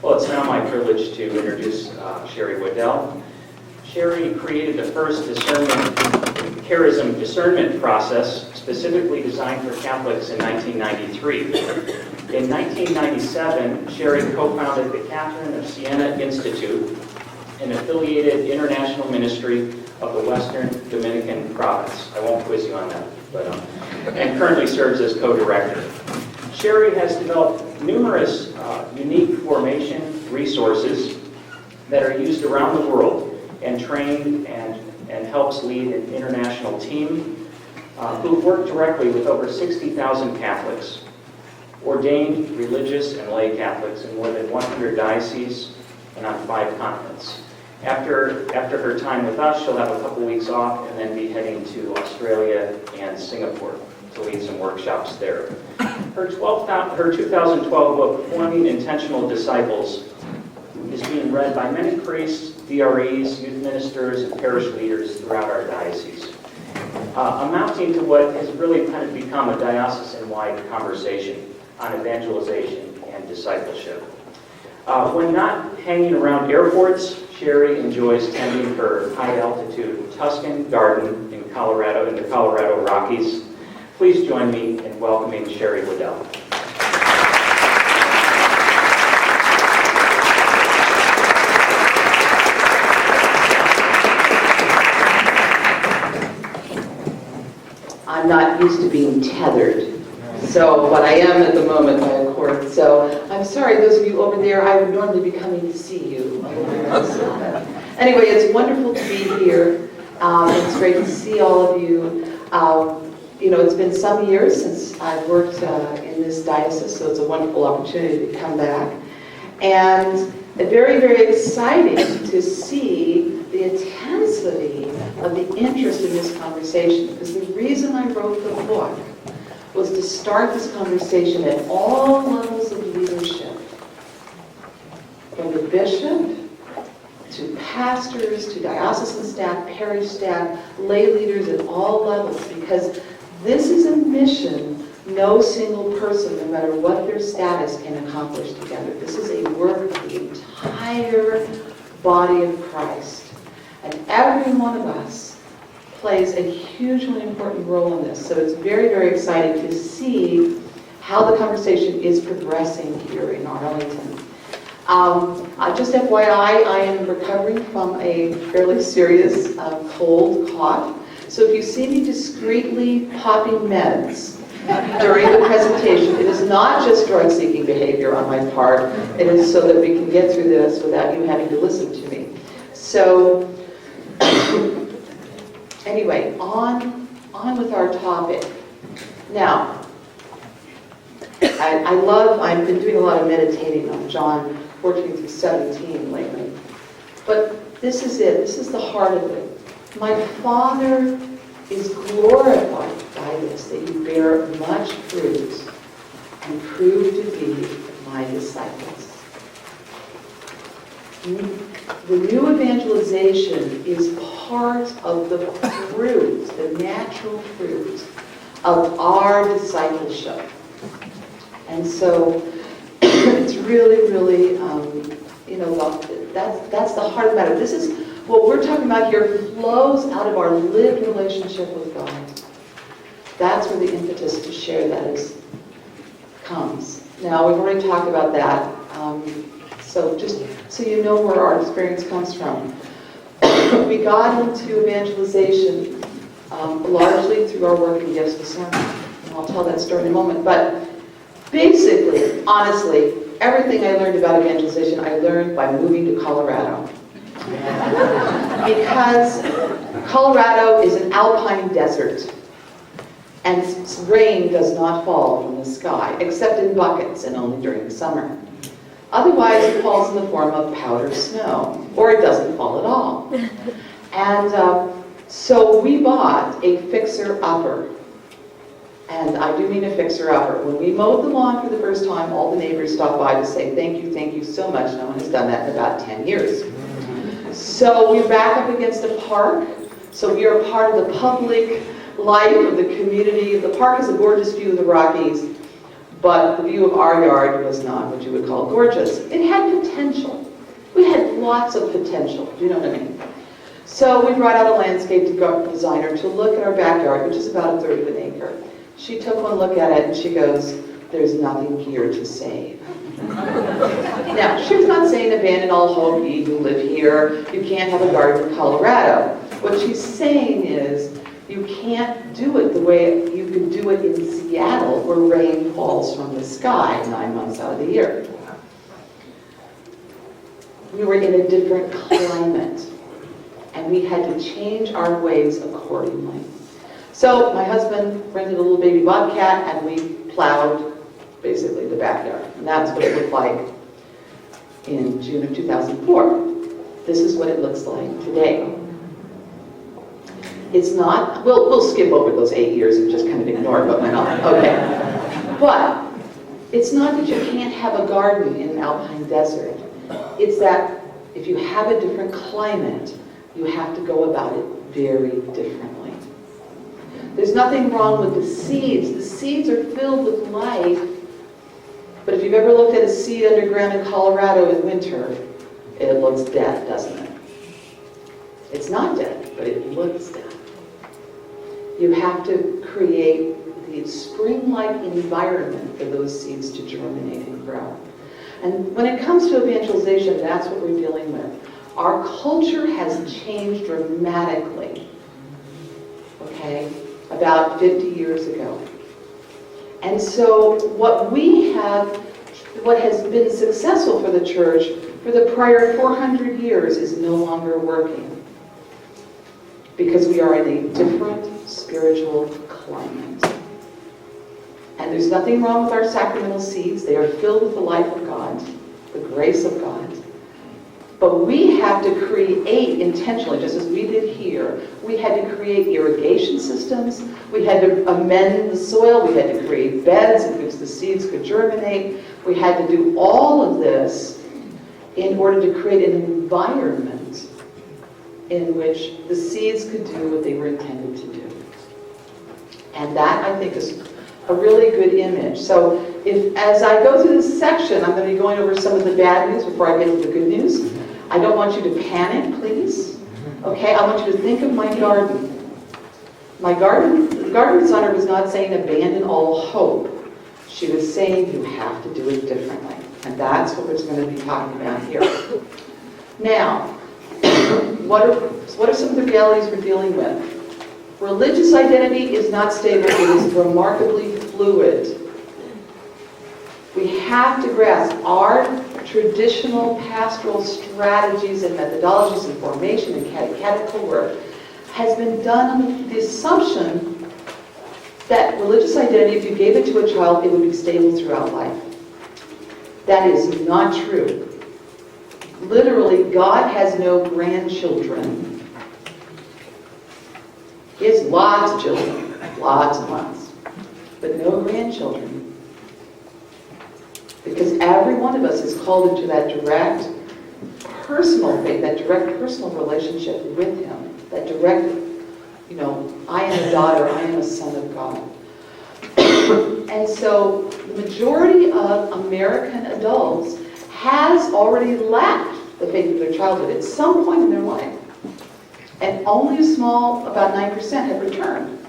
Well, it's now my privilege to introduce Sherry Weddell. Sherry created the first charism discernment process specifically designed for Catholics in 1993. In 1997, Sherry co-founded the Catherine of Siena Institute, an affiliated international ministry of the Western Dominican province. I won't quiz you on that, but and currently serves as co-director. Sherry has developed numerous unique formation resources that are used around the world and trained and helps lead an international team who've worked directly with over 60,000 Catholics, ordained religious and lay Catholics in more than 100 dioceses and on 5 continents. After her time with us, she'll have a couple weeks off and then be heading to Australia and Singapore to lead some workshops there. Her 2012 book, Forming Intentional Disciples, is being read by many priests, DREs, youth ministers, and parish leaders throughout our diocese, amounting to what has really kind of become a diocesan-wide conversation on evangelization and discipleship. When not hanging around airports, Sherry enjoys tending her high-altitude Tuscan garden in Colorado, in the Colorado Rockies. Please join me in welcoming Sherry Weddell. I'm not used to being tethered, but I am at the moment by a cord. So I'm sorry, those of you over there, I would normally be coming to see you. Anyway, it's wonderful to be here. It's great to see all of you. It's been some years since I've worked in this diocese, so it's a wonderful opportunity to come back. And very, very exciting to see the intensity of the interest in this conversation, because the reason I wrote the book was to start this conversation at all levels of leadership, from the bishop to pastors, to diocesan staff, parish staff, lay leaders at all levels, because this is a mission no single person, no matter what their status, can accomplish together. This is a work of the entire body of Christ. And every one of us plays a hugely important role in this. So it's very, very exciting to see how the conversation is progressing here in Arlington. Just FYI, I am recovering from a fairly serious cold cough. So if you see me discreetly popping meds during the presentation, it is not just drug-seeking behavior on my part. It is so that we can get through this without you having to listen to me. So anyway, on with our topic. Now, I've been doing a lot of meditating on John 14 through 17 lately. But this is it. This is the heart of it. My Father is glorified by this, that you bear much fruit and prove to be my disciples. The new evangelization is part of the fruit, the natural fruit of our discipleship. And so it's really, really, that's the heart of the matter. This is what we're talking about here, flows out of our lived relationship with God. That's where the impetus to share that comes. Now, we've already talked about that. So just so you know where our experience comes from. We got into evangelization largely through our work in gifts of discernment. And I'll tell that story in a moment. But basically, honestly, everything I learned about evangelization, I learned by moving to Colorado. Because Colorado is an alpine desert, and rain does not fall from the sky, except in buckets and only during the summer. Otherwise, it falls in the form of powdered snow, or it doesn't fall at all. And so we bought a fixer-upper. And I do mean a fixer-upper. When we mowed the lawn for the first time, all the neighbors stopped by to say, thank you so much. No one has done that in about 10 years. So we're back up against a park. So we are part of the public life of the community. The park has a gorgeous view of the Rockies. but the view of our yard was not what you would call gorgeous. It had potential. We had lots of potential, do you know what I mean? So we brought out a landscape designer to look at our backyard, which is about a third of an acre. She took one look at it and she goes, "There's nothing here to save." Now, she was not saying abandon all hope, ye who live here. You can't have a garden in Colorado. What she's saying is, you can't do it the way you could do it in Seattle, where rain falls from the sky 9 months out of the year. We were in a different climate, and we had to change our ways accordingly. So my husband rented a little baby bobcat, and we plowed basically the backyard. And that's what it looked like in June of 2004. This is what it looks like today. It's not, we'll skip over those 8 years and just kind of ignore what went on. Okay. But it's not that you can't have a garden in an alpine desert. It's that if you have a different climate, you have to go about it very differently. There's nothing wrong with the seeds. The seeds are filled with life. But if you've ever looked at a seed underground in Colorado in winter, it looks dead, doesn't it? It's not dead, but it looks dead. You have to create the spring-like environment for those seeds to germinate and grow. And when it comes to evangelization, that's what we're dealing with. Our culture has changed dramatically, okay, about 50 years ago. And so what has been successful for the church for the prior 400 years is no longer working, because we are in a different spiritual climate. And there's nothing wrong with our sacramental seeds. They are filled with the life of God, the grace of God. But we have to create intentionally, just as we did here, we had to create irrigation systems, we had to amend the soil, we had to create beds in which the seeds could germinate. We had to do all of this in order to create an environment in which the seeds could do what they were intended to do. And that, I think, is a really good image. So as I go through this section, I'm going to be going over some of the bad news before I get to the good news. I don't want you to panic, please. Okay, I want you to think of my garden. The garden designer was not saying abandon all hope. She was saying you have to do it differently. And that's what we're going to be talking about here. Now, what are some of the realities we're dealing with? Religious identity is not stable, it is remarkably fluid. We have to grasp our traditional pastoral strategies and methodologies and formation and catechetical work has been done on the assumption that religious identity, if you gave it to a child, it would be stable throughout life. That is not true. Literally, God has no grandchildren. He has lots of children, lots and lots, but no grandchildren. Because every one of us is called into that direct personal faith, that direct personal relationship with Him, that direct, I am a daughter, I am a son of God. And so the majority of American adults has already left the faith of their childhood at some point in their life. And only a small, about 9%, have returned.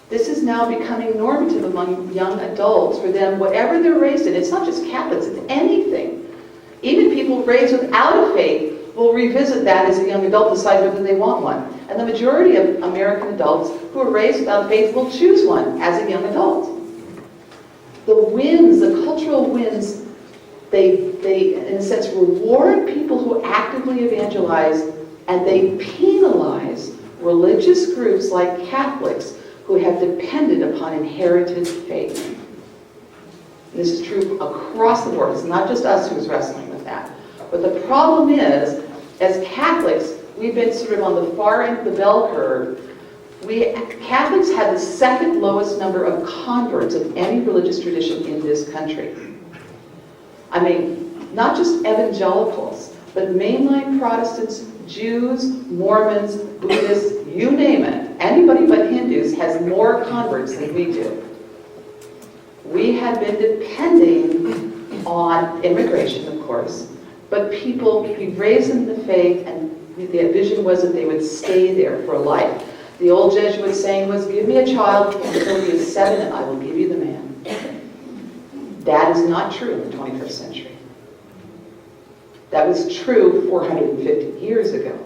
This is now becoming normative among young adults. For them, whatever they're raised in, it's not just Catholics, it's anything. Even people raised without a faith will revisit that as a young adult, decide whether they want one. And the majority of American adults who are raised without faith will choose one as a young adult. The wins, the cultural wins, they in a sense reward people who actively evangelize, and they penalize religious groups like Catholics who have depended upon inherited faith. And this is true across the board. It's not just us who's wrestling with that. But the problem is, as Catholics, we've been sort of on the far end of the bell curve. Catholics have the second lowest number of converts of any religious tradition in this country. I mean, not just evangelicals, but mainline Protestants, Jews, Mormons, Buddhists, you name it. Anybody but Hindus has more converts than we do. have been depending on immigration, of course, but people be raised in the faith, and the vision was that they would stay there for life. The old Jesuit saying was, give me a child until he is 7 and I will give you the man. That is not true in the 21st century. That was true 450 years ago,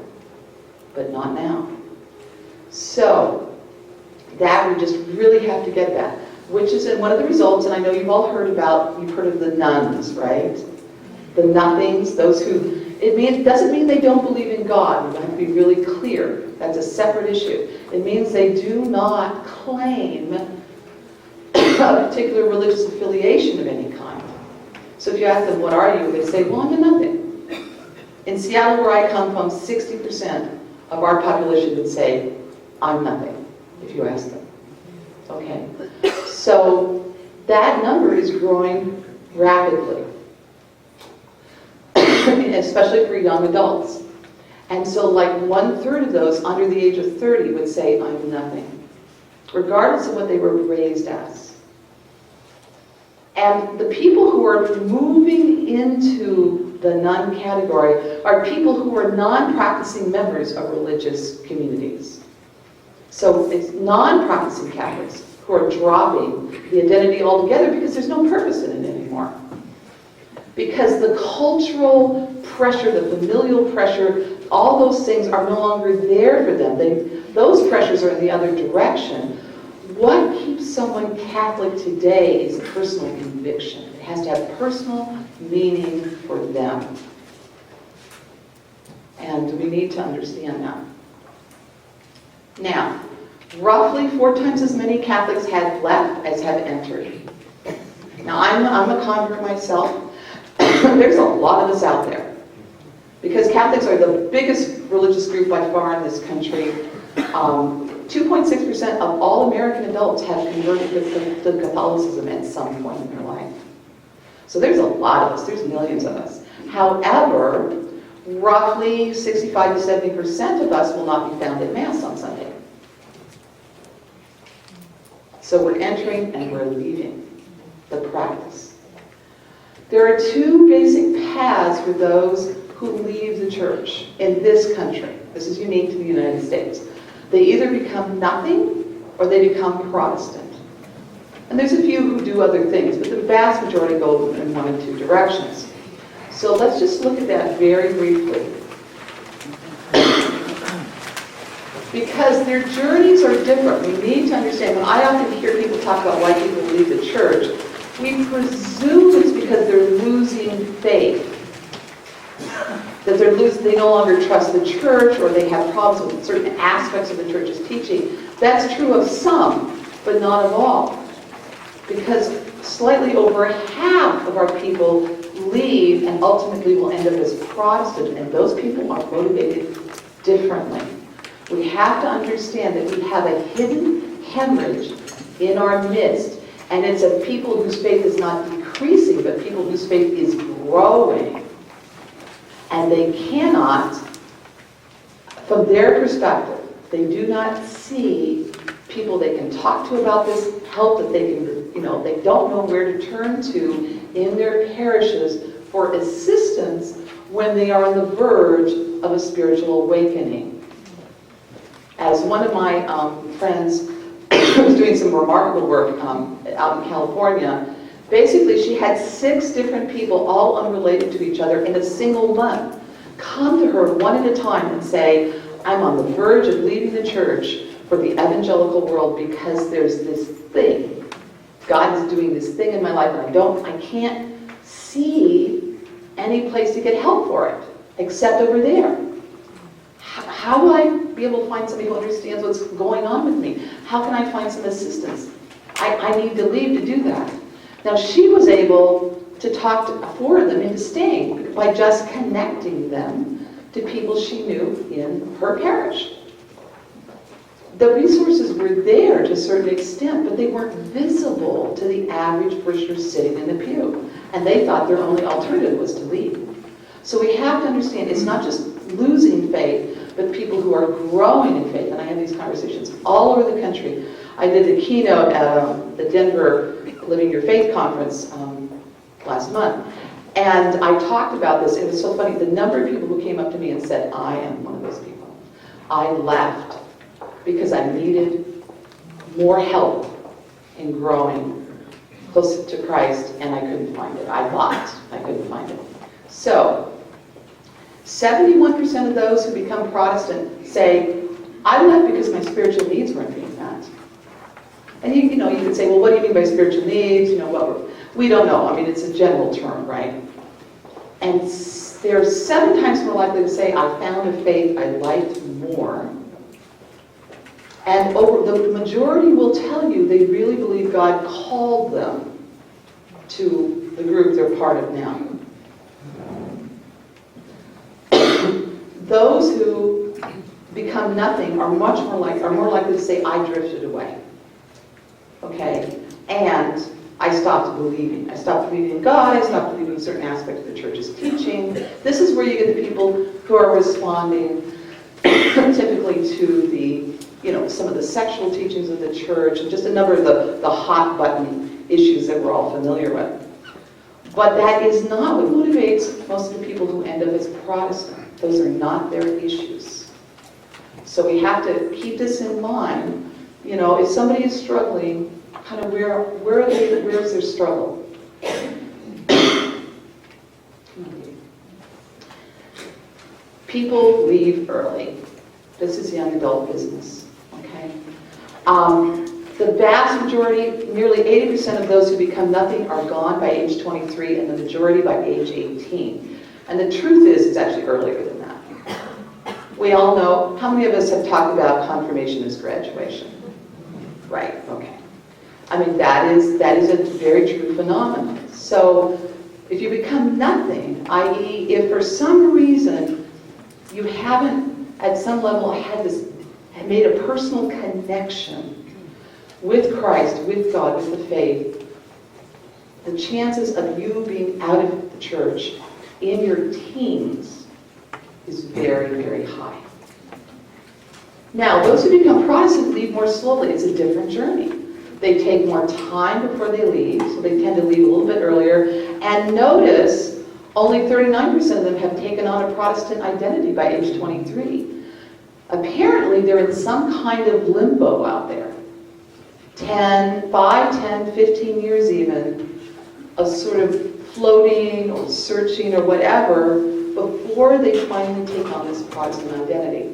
but not now. So, that we just really have to get that, which is in one of the results, and I know you've all heard of the nuns, right? The nothings, those who, it doesn't mean they don't believe in God. We have to be really clear. That's a separate issue. It means they do not claim a particular religious affiliation of any kind. So if you ask them, what are you? They say, well, I'm a nothing. In Seattle, where I come from, 60% of our population would say, I'm nothing, if you ask them. Okay? So that number is growing rapidly, especially for young adults. And so like 1/3 of those under the age of 30 would say, I'm nothing, regardless of what they were raised as. And the people who are moving into the nun category are people who are non-practicing members of religious communities. So it's non-practicing Catholics who are dropping the identity altogether because there's no purpose in it anymore. Because the cultural pressure, the familial pressure, all those things are no longer there for them. Those pressures are in the other direction. What keeps someone Catholic today is personal conviction. It has to have personal meaning for them. And we need to understand that. Now, roughly 4 times as many Catholics have left as have entered. Now, I'm a convert myself. There's a lot of us out there. Because Catholics are the biggest religious group by far in this country. 2.6% of all American adults have converted to Catholicism at some point in their life. So there's a lot of us. There's millions of us. However, roughly 65 to 70% of us will not be found at Mass on Sunday. So we're entering and we're leaving the practice. There are 2 basic paths for those who leave the church in this country. This is unique to the United States. They either become nothing or they become Protestant. And there's a few who do other things, but the vast majority go in one of 2 directions. So let's just look at that very briefly. Because their journeys are different. We need to understand, when I often hear people talk about why people leave the church, we presume it's because they're losing faith. That they no longer trust the church, or they have problems with certain aspects of the church's teaching. That's true of some, but not of all. Because slightly over half of our people leave and ultimately will end up as Protestant, and those people are motivated differently. We have to understand that we have a hidden hemorrhage in our midst, and it's of people whose faith is not decreasing, but people whose faith is growing. And they cannot, from their perspective, they do not see people they can talk to about this, help that they can, they don't know where to turn to in their parishes for assistance when they are on the verge of a spiritual awakening. As one of my friends was doing some remarkable work out in California, basically she had 6 different people, all unrelated to each other, in a single month, come to her one at a time and say, I'm on the verge of leaving the church for the evangelical world because there's this thing. God is doing this thing in my life and I can't see any place to get help for it except over there. How will I be able to find somebody who understands what's going on with me? How can I find some assistance? I need to leave to do that. Now she was able to talk to 4 of them into staying by just connecting them to people she knew in her parish. The resources were there to a certain extent, but they weren't visible to the average parishioner sitting in the pew. And they thought their only alternative was to leave. So we have to understand it's not just losing faith, but people who are growing in faith. And I have these conversations all over the country. I did the keynote at the Denver Living Your Faith conference last month. And I talked about this. It was so funny. The number of people who came up to me and said, I am one of those people. I left because I needed more help in growing closer to Christ, and I couldn't find it. I thought I couldn't find it. So, 71% of those who become Protestant say, I left because my spiritual needs weren't being met. And you could say, well, what do you mean by spiritual needs? We don't know. I mean, it's a general term, right? And they're 7 times more likely to say, I found a faith I liked more. And the majority will tell you they really believe God called them to the group they're part of now. Those who become nothing are more likely to say, I drifted away. Okay? And I stopped believing. I stopped believing in God. I stopped believing in certain aspects of the church's teaching. This is where you get the people who are responding typically to the, some of the sexual teachings of the church and just a number of the hot button issues that we're all familiar with. But that is not what motivates most of the people who end up as Protestant. Those are not their issues. So we have to keep this in mind. If somebody is struggling, kind of where's their struggle? People leave early. This is young adult business, okay? The vast majority, nearly 80% of those who become nothing are gone by age 23, and the majority by age 18. And the truth is, it's actually earlier than that. We all know, how many of us have talked about confirmation as graduation? Right, okay. I mean, that is a very true phenomenon. So if you become nothing, i.e., if for some reason you haven't, at some level, had made a personal connection with Christ, with God, with the faith, the chances of you being out of the church in your teens is very, very high. Now, those who become Protestant leave more slowly. It's a different journey. They take more time before they leave, so they tend to leave a little bit earlier. And notice, only 39% of them have taken on a Protestant identity by age 23. Apparently, they're in some kind of limbo out there. 5, 10, 15 years even, of sort of floating or searching or whatever before they finally take on this Protestant identity.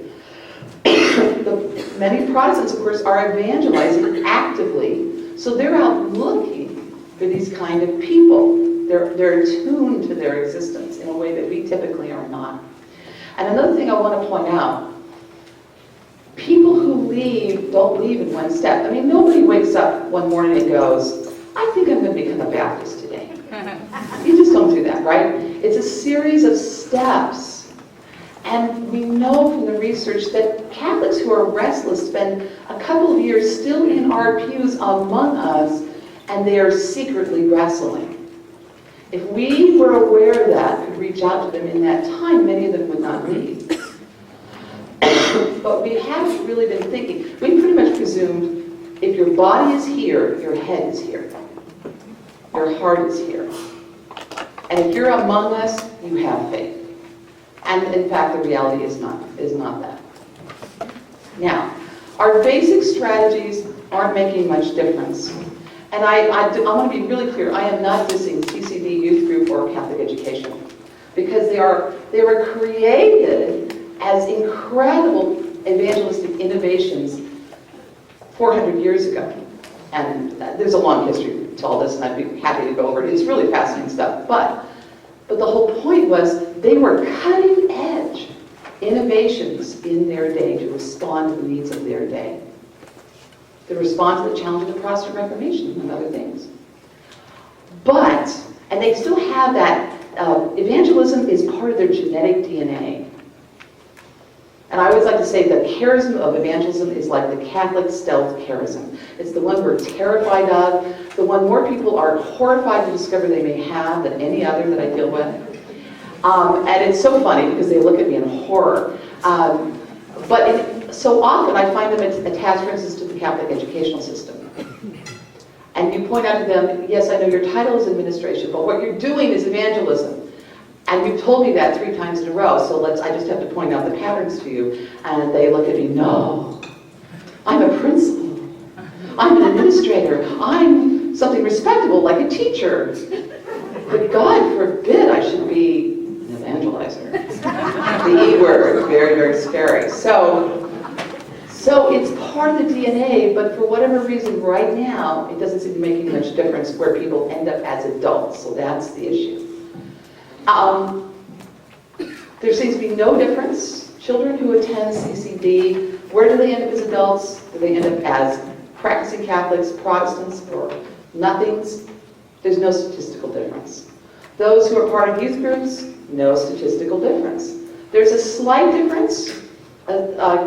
Many Protestants, of course, are evangelizing actively, so they're out looking for these kind of people. They're attuned to their existence in a way that we typically are not. And another thing I want to point out, people who leave don't leave in one step. I mean, nobody wakes up one morning and goes, I think I'm going to become a Baptist today. You just don't do that, right? It's a series of steps. And we know from the research that Catholics who are restless spend a couple of years still in our pews among us, and they are secretly wrestling. If we were aware of that, could reach out to them in that time, many of them would not leave. But we haven't really been thinking. We pretty much presumed if your body is here, your head is here. Your heart is here. And if you're among us, you have faith. And in fact, the reality is not that. Now, our basic strategies aren't making much difference. And I want to be really clear, I am not dissing CCD Youth Group or Catholic Education, because they were created as incredible evangelistic innovations 400 years ago. And there's a long history to all this, and I'd be happy to go over it. It's really fascinating stuff. But the whole point was they were cutting-edge innovations in their day to respond to the needs of their day, to respond to the challenge of the Protestant Reformation and other things. And they still have that, evangelism is part of their genetic DNA. And I always like to say the charism of evangelism is like the Catholic stealth charism. It's the one we're terrified of, the one more people are horrified to discover they may have than any other that I deal with. And it's so funny because they look at me in horror. So often I find them attached, for instance, to the Catholic educational system. And you point out to them, yes, I know your title is administration, but what you're doing is evangelism. And you've told me that 3 times in a row, so I just have to point out the patterns to you. And they look at me, no, I'm a principal. I'm an administrator. I'm something respectable, like a teacher. But God forbid I should be an evangelizer. The E word, very, very scary. So it's part of the DNA, but for whatever reason, right now, it doesn't seem to be making much difference where people end up as adults. So that's the issue. There seems to be no difference. Children who attend CCD, where do they end up as adults? Do they end up as practicing Catholics, Protestants, or nothings? There's no statistical difference. Those who are part of youth groups, no statistical difference. There's a slight difference.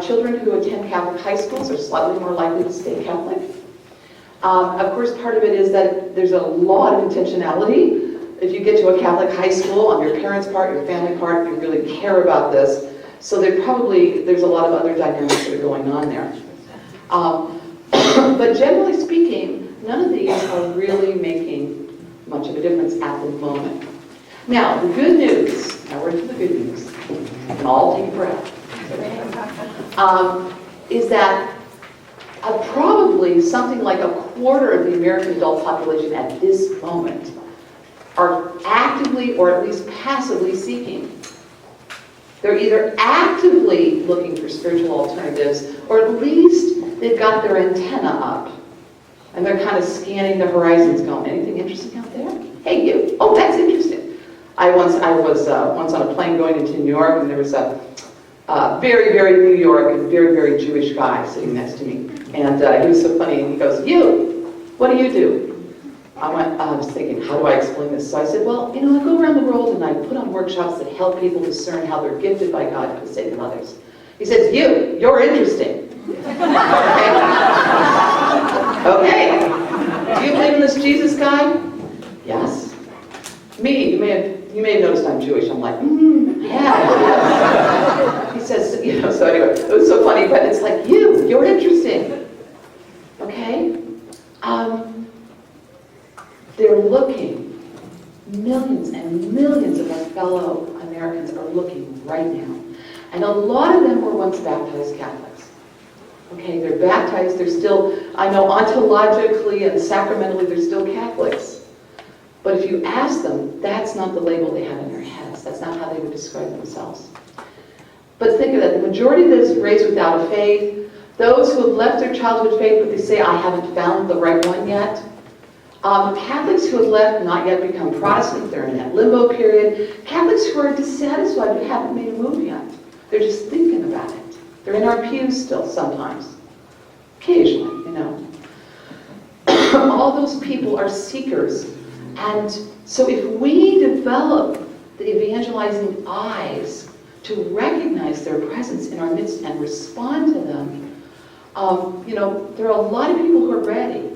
Children who attend Catholic high schools are slightly more likely to stay Catholic. Of course, part of it is that there's a lot of intentionality. If you get to a Catholic high school, on your parents' part, your family part, you really care about this. So there's a lot of other dynamics that are going on there. But generally speaking, none of these are really making much of a difference at the moment. Now, the good news, now we're into the good news, and all take a breath, is that probably something like 1/4 of the American adult population at this moment are actively or at least passively seeking. They're either actively looking for spiritual alternatives, or at least they've got their antenna up. And they're kind of scanning the horizons going, anything interesting out there? Hey, you. Oh, that's interesting. I was once on a plane going into New York, and there was a very, very New York and very, very Jewish guy sitting next to me. And he was so funny, and he goes, you, what do you do? I was thinking, how do I explain this? So I said, well, I go around the world and I put on workshops that help people discern how they're gifted by God for the sake of others. He says, you're interesting. Okay. Do you believe in this Jesus guy? Yes. Me, you may have noticed I'm Jewish. I'm like, yeah. He says, so anyway, it was so funny, but it's like, you're interesting. Okay? They're looking. Millions and millions of our fellow Americans are looking right now. And a lot of them were once baptized Catholics. Okay, they're baptized, they're still, I know ontologically and sacramentally they're still Catholics. But if you ask them, that's not the label they have in their heads. That's not how they would describe themselves. But think of that, the majority of those raised without a faith, those who have left their childhood faith but they say, I haven't found the right one yet. Catholics who have left, not yet become Protestant, they're in that limbo period. Catholics who are dissatisfied but haven't made a move yet. They're just thinking about it. They're in our pews still sometimes. Occasionally, All those people are seekers. And so if we develop the evangelizing eyes to recognize their presence in our midst and respond to them, there are a lot of people who are ready.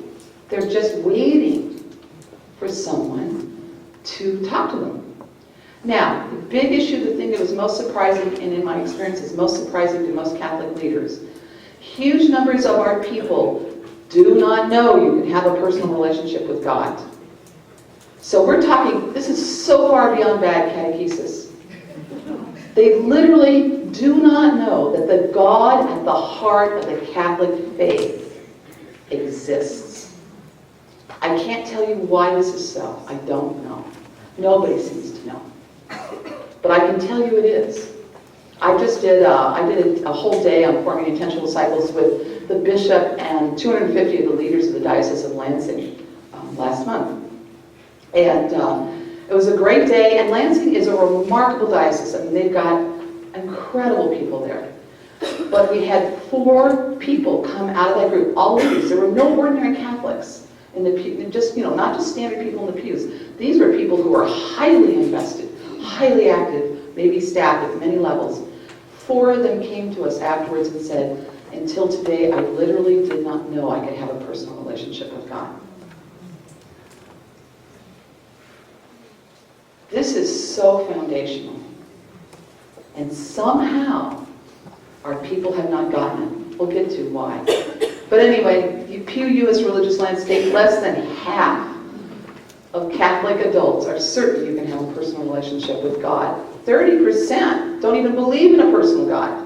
They're just waiting for someone to talk to them. Now, the big issue, the thing that was most surprising, and in my experience is most surprising to most Catholic leaders, huge numbers of our people do not know you can have a personal relationship with God. So we're talking, this is so far beyond bad catechesis. They literally do not know that the God at the heart of the Catholic faith exists. I can't tell you why this is so. I don't know. Nobody seems to know. But I can tell you it is. I did a whole day on forming intentional disciples with the bishop and 250 of the leaders of the Diocese of Lansing last month. And it was a great day, and Lansing is a remarkable diocese. I mean, they've got incredible people there. But we had 4 people come out of that group, all ladies. There were no ordinary Catholics in the pew, just, not just standard people in the pews. These were people who were highly invested, highly active, maybe staff at many levels. 4 of them came to us afterwards and said, until today, I literally did not know I could have a personal relationship with God. This is so foundational. And somehow, our people have not gotten it. We'll get to why. But anyway, Pew U.S. Religious Landscape, less than half of Catholic adults are certain you can have a personal relationship with God. 30% don't even believe in a personal God.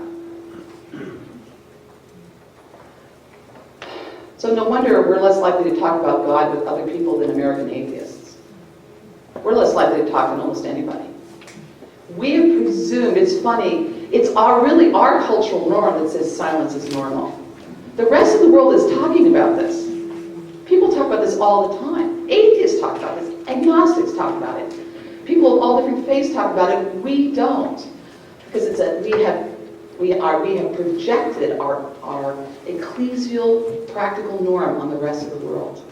So no wonder we're less likely to talk about God with other people than American atheists. We're less likely to talk to almost anybody. We have presumed, it's funny, it's really our cultural norm that says silence is normal. The rest of the world is talking about this. People talk about this all the time. Atheists talk about this. Agnostics talk about it. People of all different faiths talk about it. We don't, because we have projected our ecclesial practical norm on the rest of the world.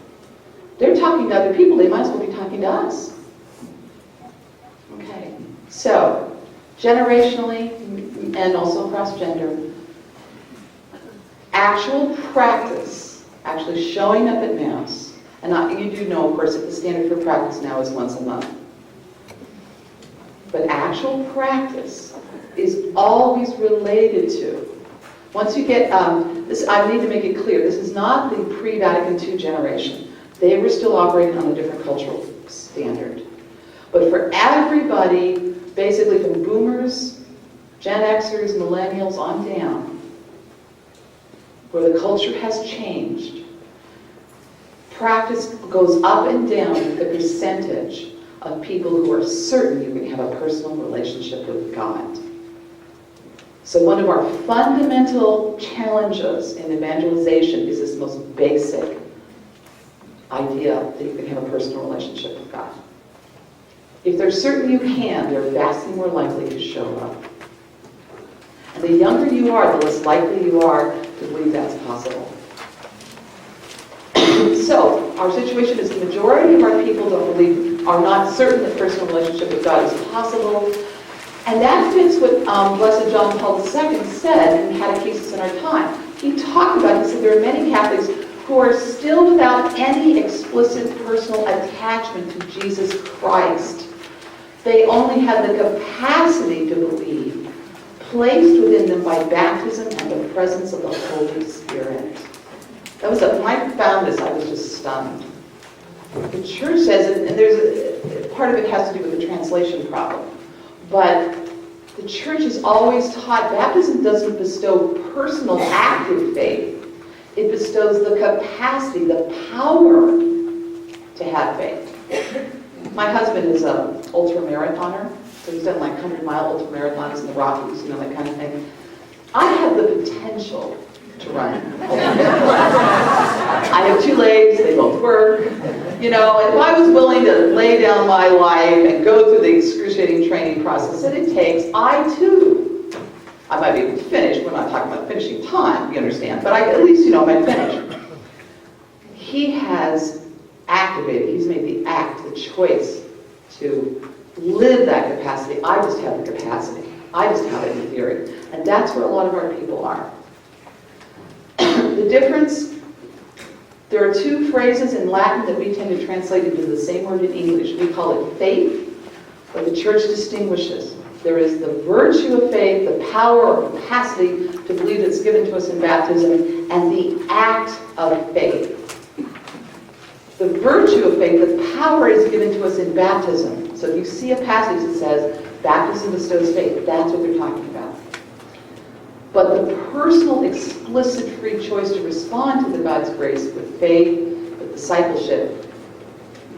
They're talking to other people. They might as well be talking to us. Okay. So, generationally and also across gender, actual practice, actually showing up at Mass, and you do know, of course, that the standard for practice now is once a month. But actual practice is always related to, once you get, this, I need to make it clear, this is not the pre-Vatican II generation. They were still operating on a different cultural standard. But for everybody, basically from boomers, Gen Xers, millennials on down, where the culture has changed, practice goes up and down with the percentage of people who are certain you can have a personal relationship with God. So one of our fundamental challenges in evangelization is this most basic idea that you can have a personal relationship with God. If they're certain you can, they're vastly more likely to show up. And the younger you are, the less likely you are to believe that's possible. So, our situation is the majority of our people are not certain that personal relationship with God is possible. And that fits what Blessed John Paul II said in Catechesis in Our Time. He talked about, he said there are many Catholics who are still without any explicit personal attachment to Jesus Christ. They only have the capacity to believe, placed within them by baptism and the presence of the Holy Spirit. That was when I found this, I was just stunned. The Church says, and part of it has to do with the translation problem, but the Church has always taught baptism doesn't bestow personal active faith. It bestows the capacity, the power to have faith. My husband is an ultra-marathoner, so he's done like 100-mile ultra-marathons in the Rockies, that kind of thing. I have the potential to run. I have 2 legs, they both work. If I was willing to lay down my life and go through the excruciating training process that it takes, I might be able to finish. We're not talking about finishing time, you understand, but at least, might finish. He has activated, he's made the choice to live that capacity. I just have the capacity. I just have it in theory. And that's where a lot of our people are. The difference, there are 2 phrases in Latin that we tend to translate into the same word in English. We call it faith, but the Church distinguishes. There is the virtue of faith, the power or capacity to believe that's given to us in baptism, and the act of faith. The virtue of faith, the power is given to us in baptism. So if you see a passage that says, baptism bestows faith, that's what they're talking about. But the personal, explicit, free choice to respond to the God's grace with faith, with discipleship,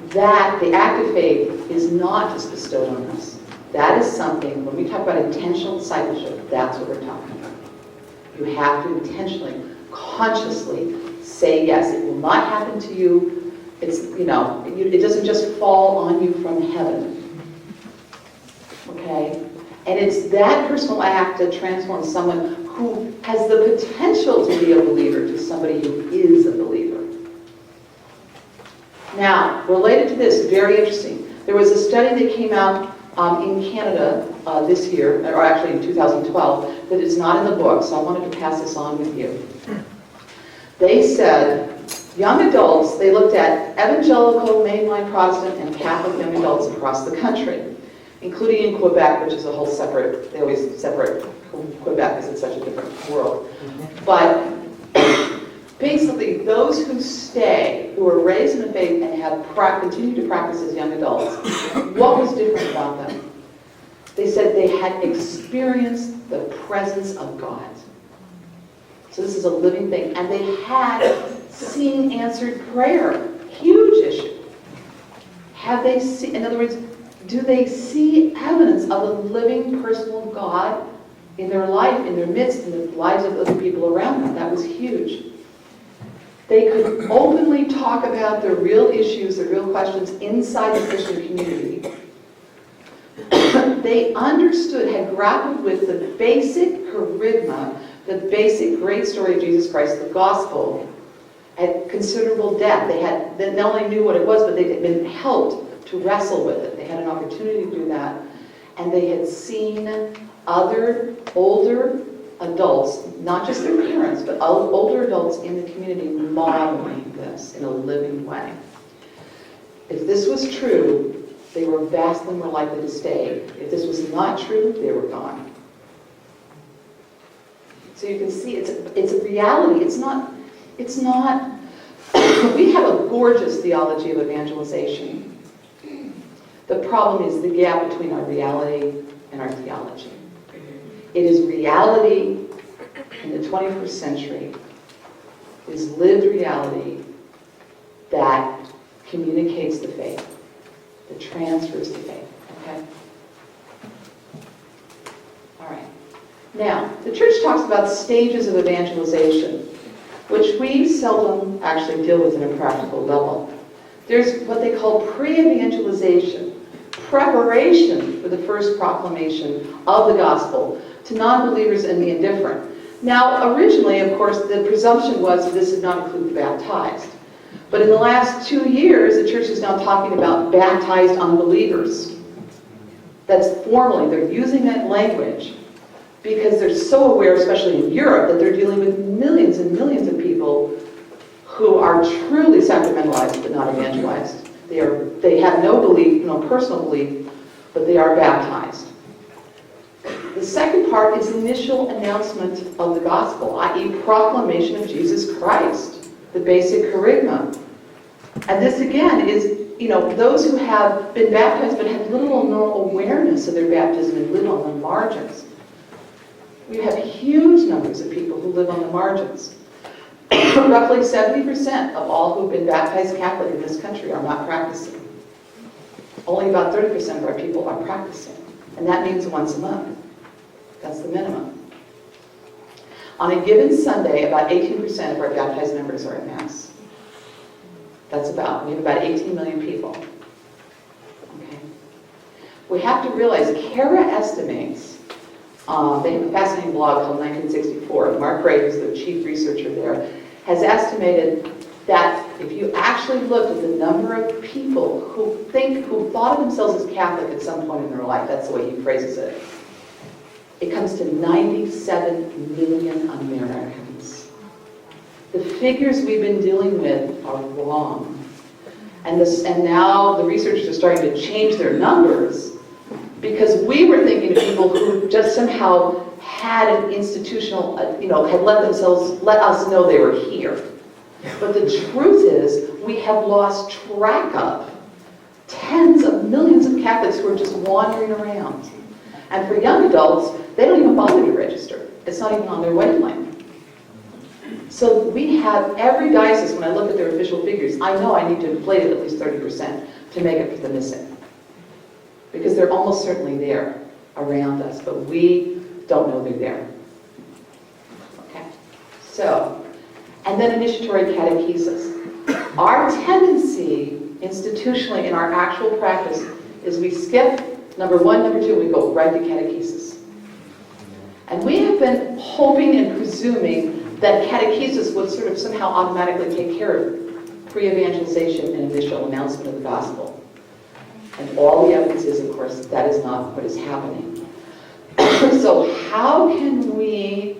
that, the act of faith, is not just bestowed on us. That is something, when we talk about intentional discipleship, that's what we're talking about. You have to intentionally, consciously say yes. It will not happen to you. It's, it doesn't just fall on you from heaven. Okay? And it's that personal act that transforms someone who has the potential to be a believer to somebody who is a believer. Now, related to this, very interesting. There was a study that came out in Canada this year, or actually in 2012, that is not in the book, so I wanted to pass this on with you. They said, young adults, they looked at evangelical, mainline Protestant, and Catholic young adults across the country, including in Quebec, which is a whole separate, they always separate Quebec because it's such a different world. But Basically, those who stay, who are raised in the faith and have continued to practice as young adults, what was different about them? They said they had experienced the presence of God. So this is a living thing. And they had seen answered prayer. Huge issue. Have they seen, in other words, do they see evidence of a living personal God in their life, in their midst, in the lives of other people around them? That was huge. They could openly talk about their real issues, their real questions inside the Christian community. They understood, had grappled with the basic charisma, the basic great story of Jesus Christ, the gospel, at considerable depth. They not only knew what it was, but they had been helped to wrestle with it. They had an opportunity to do that. And they had seen other older adults, not just their parents, but older adults in the community modeling this in a living way. If this was true, they were vastly more likely to stay. If this was not true, they were gone. So you can see it's a reality. It's not, we have a gorgeous theology of evangelization. The problem is the gap between our reality and our theology. It is reality in the 21st century, is lived reality that communicates the faith, that transfers the faith, okay? All right. Now, the church talks about stages of evangelization, which we seldom actually deal with in a practical level. There's what they call pre-evangelization, preparation for the first proclamation of the gospel to non-believers and the indifferent. Now, originally, of course, the presumption was that this did not include the baptized. But in the last 2 years, the church is now talking about baptized unbelievers. That's formally, they're using that language because they're so aware, especially in Europe, that they're dealing with millions and millions of people who are truly sacramentalized but not evangelized. They have no belief, no personal belief, but they are baptized. The second part is initial announcement of the gospel, i.e. proclamation of Jesus Christ, the basic charisma. And this again is, those who have been baptized but have little or no awareness of their baptism and live on the margins. We have huge numbers of people who live on the margins. Roughly 70% of all who've been baptized Catholic in this country are not practicing. Only about 30% of our people are practicing. And that means once a month. That's the minimum. On a given Sunday, about 18% of our baptized members are at Mass. We have about 18 million people. Okay. We have to realize, CARA estimates, they have a fascinating blog called 1964. Mark Gray, who's the chief researcher there, has estimated that if you actually looked at the number of people who thought of themselves as Catholic at some point in their life, that's the way he phrases it, it comes to 97 million Americans. The figures we've been dealing with are wrong. And now the researchers are starting to change their numbers because we were thinking of people who just somehow had an institutional, had let us know they were here. But the truth is, we have lost track of tens of millions of Catholics who are just wandering around. And for young adults, they don't even bother to register. It's not even on their wavelength. So we have every diocese, when I look at their official figures, I know I need to inflate it at least 30% to make it for the missing. Because they're almost certainly there around us, but we don't know they're there. Okay? So, and then initiatory catechesis. Our tendency, institutionally, in our actual practice, is we skip number 1, number 2, we go right to catechesis. And we have been hoping and presuming that catechesis would sort of somehow automatically take care of pre-evangelization and initial announcement of the gospel. And all the evidence is, of course, that is not what is happening. So how can we,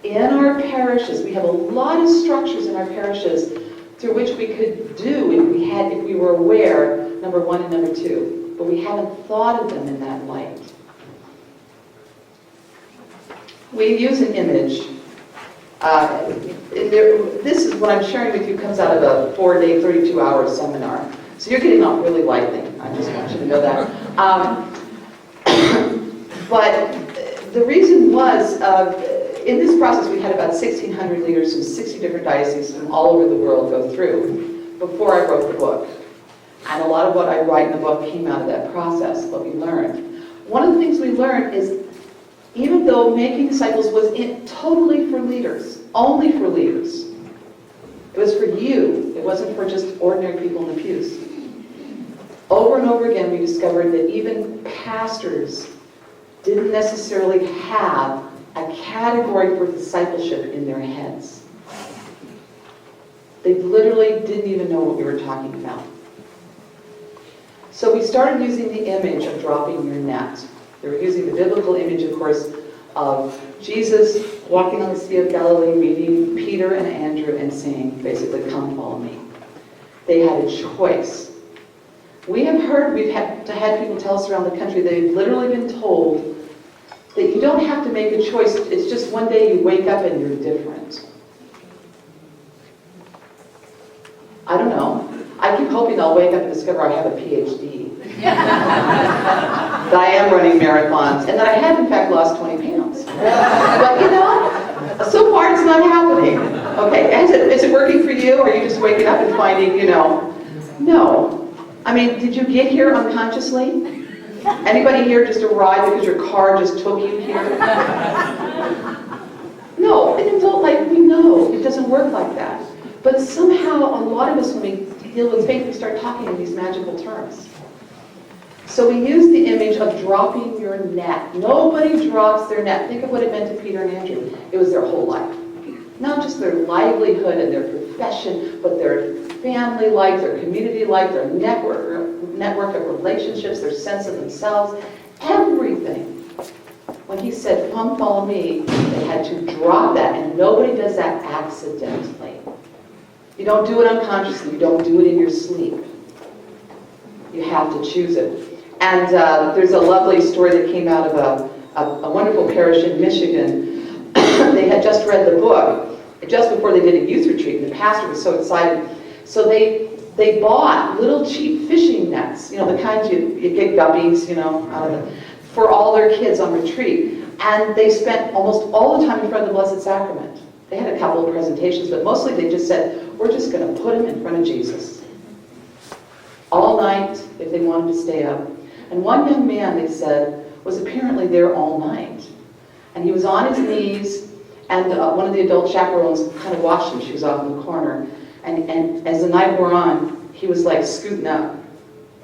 in our parishes, we have a lot of structures in our parishes through which we could do if we were aware, number 1 and number 2, but we haven't thought of them in that light. We use an image. this is what I'm sharing with you comes out of a 4-day, 32-hour seminar. So you're getting off really lightly. I just want you to know that. But the reason was, in this process, we had about 1,600 leaders from 60 different dioceses from all over the world go through before I wrote the book. And a lot of what I write in the book came out of that process, what we learned. One of the things we learned is, even though making disciples was totally for leaders, only for leaders, it was for you. It wasn't for just ordinary people in the pews. Over and over again, we discovered that even pastors didn't necessarily have a category for discipleship in their heads. They literally didn't even know what we were talking about. So we started using the image of dropping your net. They were using the biblical image, of course, of Jesus walking on the Sea of Galilee, meeting Peter and Andrew and saying, basically, come follow me. They had a choice. We've had people tell us around the country, they've literally been told that you don't have to make a choice. It's just one day you wake up and you're different. I don't know. I keep hoping I'll wake up and discover I have a PhD. That I am running marathons, and that I have in fact lost 20 pounds. But you know, so far it's not happening. Okay, is it working for you, or are you just waking up and finding, no. I mean, did you get here unconsciously? Anybody here just arrived because your car just took you here? No, in adult life we know it doesn't work like that. But somehow a lot of us, when we deal with faith, we start talking in these magical terms. So we use the image of dropping your net. Nobody drops their net. Think of what it meant to Peter and Andrew. It was their whole life. Not just their livelihood and their profession, but their family life, their community life, their network of relationships, their sense of themselves, everything. When he said, come follow me, they had to drop that, and nobody does that accidentally. You don't do it unconsciously. You don't do it in your sleep. You have to choose it. And there's a lovely story that came out of a wonderful parish in Michigan. They had just read the book just before they did a youth retreat, and the pastor was so excited. So they bought little cheap fishing nets, the kinds you get guppies, out of them, for all their kids on retreat. And they spent almost all the time in front of the Blessed Sacrament. They had a couple of presentations, but mostly they just said, we're just going to put him in front of Jesus. All night, if they wanted to stay up. And one young man, they said, was apparently there all night. And he was on his knees, and one of the adult chaperones kind of watched him. She was off in the corner. And as the night wore on, he was like scooting up.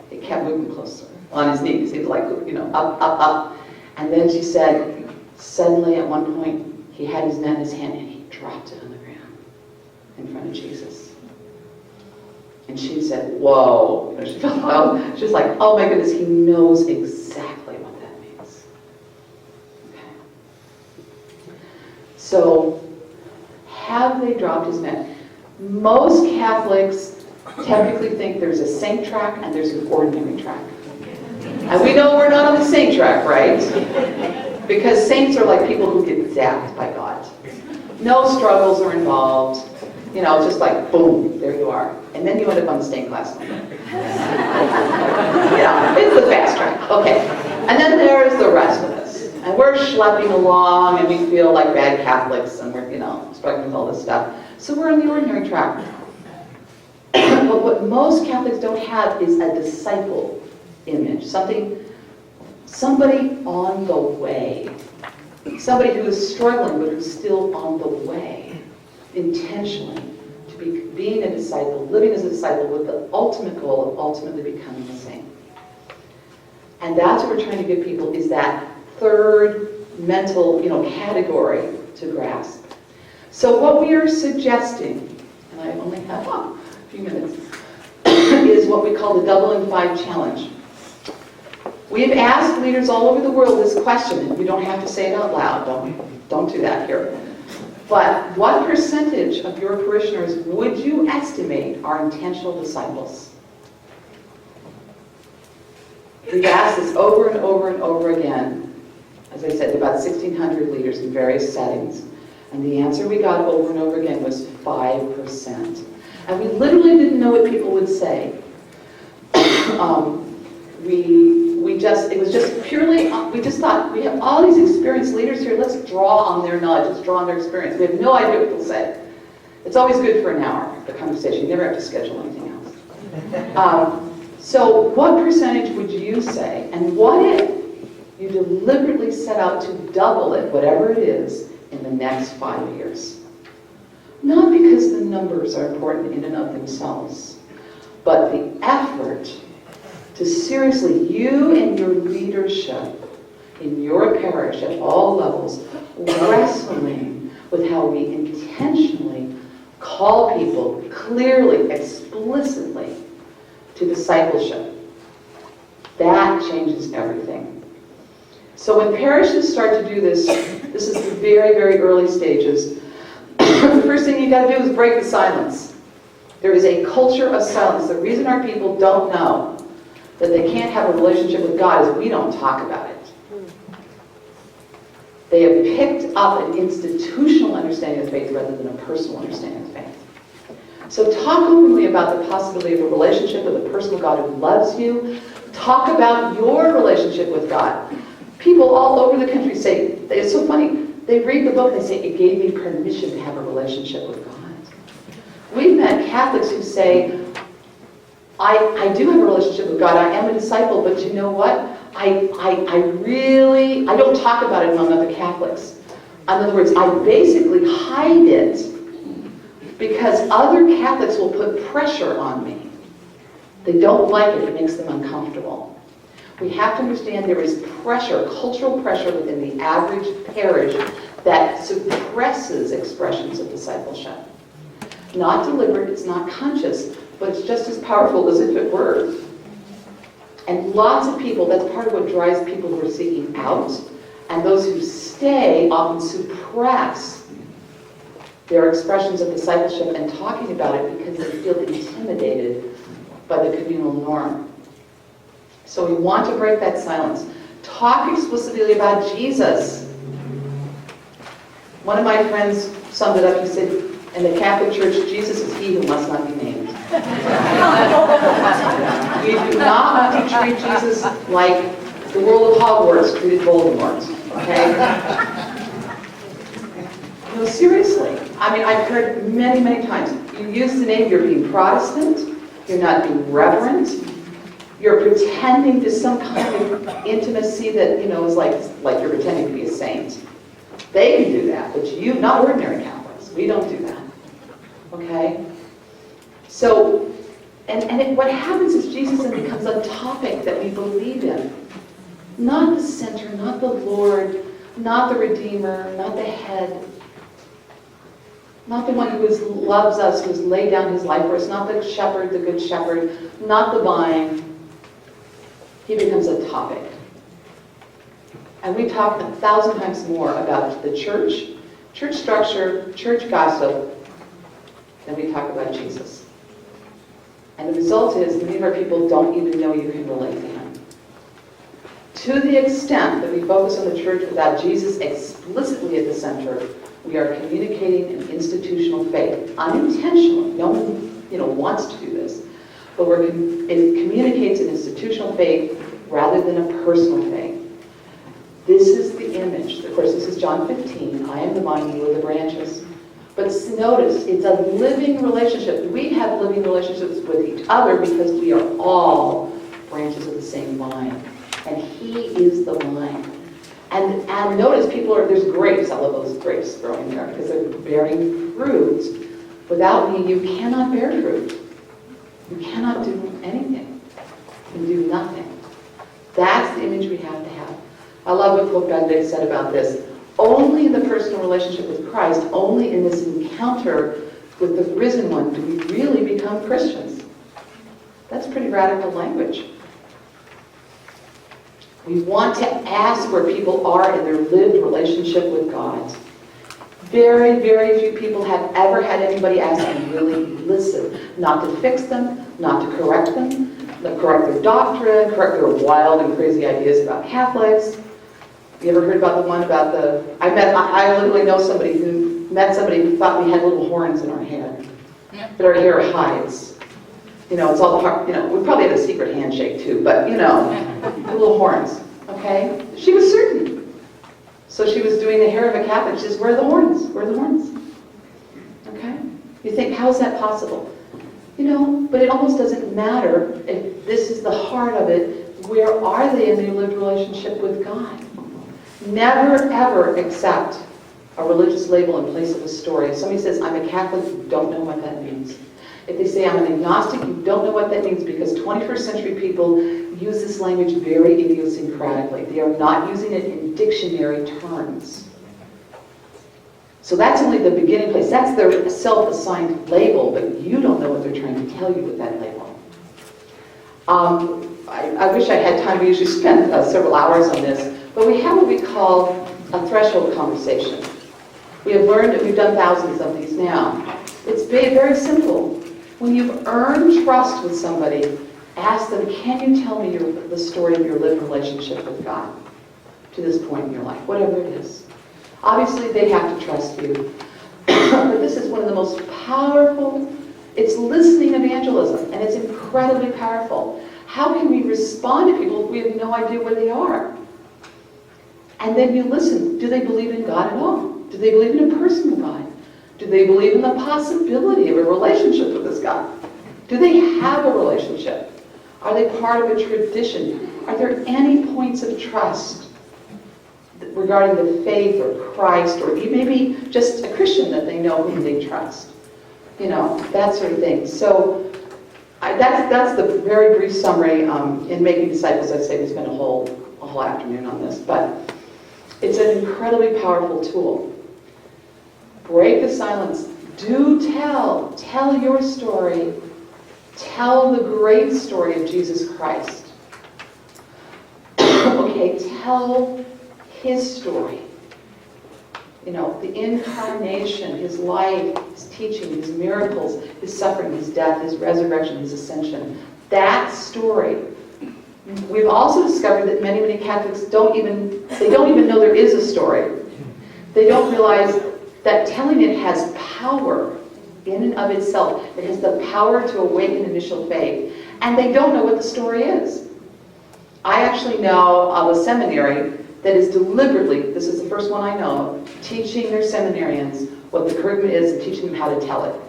He kept moving closer on his knees. He was like, up. And then she said, suddenly at one point, he had his net in his hand and he dropped it on the ground in front of Jesus. And she said, whoa. She felt, she was like, oh my goodness, he knows exactly what that means. Okay. So, have they dropped his net? Most Catholics typically think there's a saint track and there's an ordinary track. And we know we're not on the saint track, right? Because saints are like people who get zapped by God. No struggles are involved. Just like, boom, there you are. And then you end up on the stained glass line. It's the fast track. Okay. And then there's the rest of us. And we're schlepping along and we feel like bad Catholics and we're, struggling with all this stuff. So we're on the ordinary track. But what most Catholics don't have is a disciple image. Somebody on the way. Somebody who is struggling but who's still on the way. Intentionally. To be being a disciple, living as a disciple with the ultimate goal of ultimately becoming a saint. And that's what we're trying to give people, is that third mental, category to grasp. So what we are suggesting, and I only have a few minutes, is what we call the Double in 5 Challenge. We've asked leaders all over the world this question, and you don't have to say it out loud, don't do that here. But what percentage of your parishioners would you estimate are intentional disciples? We've asked this over and over and over again. As I said, about 1,600 leaders in various settings. And the answer we got over and over again was 5%. And we literally didn't know what people would say. It was just purely, we just thought, we have all these experienced leaders here, let's draw on their knowledge, let's draw on their experience. We have no idea what they'll say. It's always good for an hour, the conversation. You never have to schedule anything else. So what percentage would you say, and what if you deliberately set out to double it, whatever it is, in the next 5 years? Not because the numbers are important in and of themselves, but the effort to seriously, you and your leadership in your parish at all levels, wrestling with how we intentionally call people clearly, explicitly to discipleship. That changes everything. So when parishes start to do this, this is the very, very early stages. The first thing you got to do is break the silence. There is a culture of silence. The reason our people don't know that they can't have a relationship with God is we don't talk about it. They have picked up an institutional understanding of faith rather than a personal understanding of faith. So talk openly about the possibility of a relationship with a personal God who loves you. Talk about your relationship with God. People all over the country say, it's so funny, they read the book and they say, it gave me permission to have a relationship with God. We've met Catholics who say, I do have a relationship with God, I am a disciple, but you know what? I don't talk about it among other Catholics. In other words, I basically hide it because other Catholics will put pressure on me. They don't like it, it makes them uncomfortable. We have to understand there is pressure, cultural pressure within the average parish that suppresses expressions of discipleship. Not deliberate, it's not conscious, but it's just as powerful as if it were. And lots of people, that's part of what drives people who are seeking out, and those who stay often suppress their expressions of discipleship and talking about it because they feel intimidated by the communal norm. So we want to break that silence. Talk explicitly about Jesus. One of my friends summed it up, he said, in the Catholic Church, Jesus is he who must not be named. We do not want to treat Jesus like the world of Hogwarts treated Voldemort, okay? No, seriously. I mean, I've heard many, many times, you use the name, you're being Protestant, you're not being reverent, you're pretending to some kind of intimacy that, is like you're pretending to be a saint. They can do that, but you, not ordinary Catholics, we don't do that. Okay? So, what happens is Jesus then becomes a topic that we believe in. Not the center, not the Lord, not the Redeemer, not the head, not the one who loves us, who has laid down his life for us, not the shepherd, the good shepherd, not the vine. He becomes a topic. And we talk 1,000 times more about the church structure, church gossip, than we talk about Jesus. And the result is many of our people don't even know you can relate to him. To the extent that we focus on the church without Jesus explicitly at the center, we are communicating an institutional faith, unintentionally. No one, wants to do this, but it communicates an institutional faith rather than a personal faith. This is the image. Of course, this is John 15. I am the vine, you are the branches. But notice, it's a living relationship. We have living relationships with each other because we are all branches of the same vine. And he is the vine. And notice there's grapes. I love those grapes growing there because they're bearing fruit. Without me, you cannot bear fruit. You cannot do anything. You can do nothing. That's the image we have to have. I love what Pope Benedict said about this. Only in the personal relationship with Christ, only in this encounter with the risen one do we really become Christians. That's pretty radical language. We want to ask where people are in their lived relationship with God. Very, very few people have ever had anybody ask them really listen. Not to fix them, not to correct them, not correct their doctrine, correct their wild and crazy ideas about Catholics. You ever heard about the one about I literally know somebody who met somebody who thought we had little horns in our hair, but our hair hides. You know, it's all part, you know, we probably had a secret handshake too, but you know, little horns, okay? She was certain. So she was doing the hair of a Catholic. She says, where are the horns? Where are the horns? Okay? You think, how is that possible? You know, but it almost doesn't matter if this is the heart of it. Where are they in their lived relationship with God? Never, ever accept a religious label in place of a story. If somebody says, I'm a Catholic, you don't know what that means. If they say, I'm an agnostic, you don't know what that means, because 21st century people use this language very idiosyncratically. They are not using it in dictionary terms. So that's only the beginning place. That's their self-assigned label, but you don't know what they're trying to tell you with that label. I wish I had time. We usually spend several hours on this, but we have what we call a threshold conversation. We have learned, we've done thousands of these now. It's very simple. When you've earned trust with somebody, ask them, can you tell me the story of your lived relationship with God to this point in your life, whatever it is. Obviously, they have to trust you. But this is one of the most powerful, it's listening evangelism, and it's incredibly powerful. How can we respond to people if we have no idea where they are? And then you listen. Do they believe in God at all? Do they believe in a personal God? Do they believe in the possibility of a relationship with this God? Do they have a relationship? Are they part of a tradition? Are there any points of trust regarding the faith or Christ, or maybe just a Christian that they know whom they trust? You know, that sort of thing. So that's the very brief summary. In Making Disciples, I'd say we spent a whole afternoon on this, but it's an incredibly powerful tool. Break the silence. Do tell your story. Tell the great story of Jesus Christ. Okay, tell his story. You know, the incarnation, his life, his teaching, his miracles, his suffering, his death, his resurrection, his ascension. That story. We've also discovered that many Catholics don't even know there is a story. They don't realize that telling it has power in and of itself. It has the power to awaken initial faith. And they don't know what the story is. I actually know of a seminary that is deliberately, this is the first one I know, teaching their seminarians what the curriculum is and teaching them how to tell it.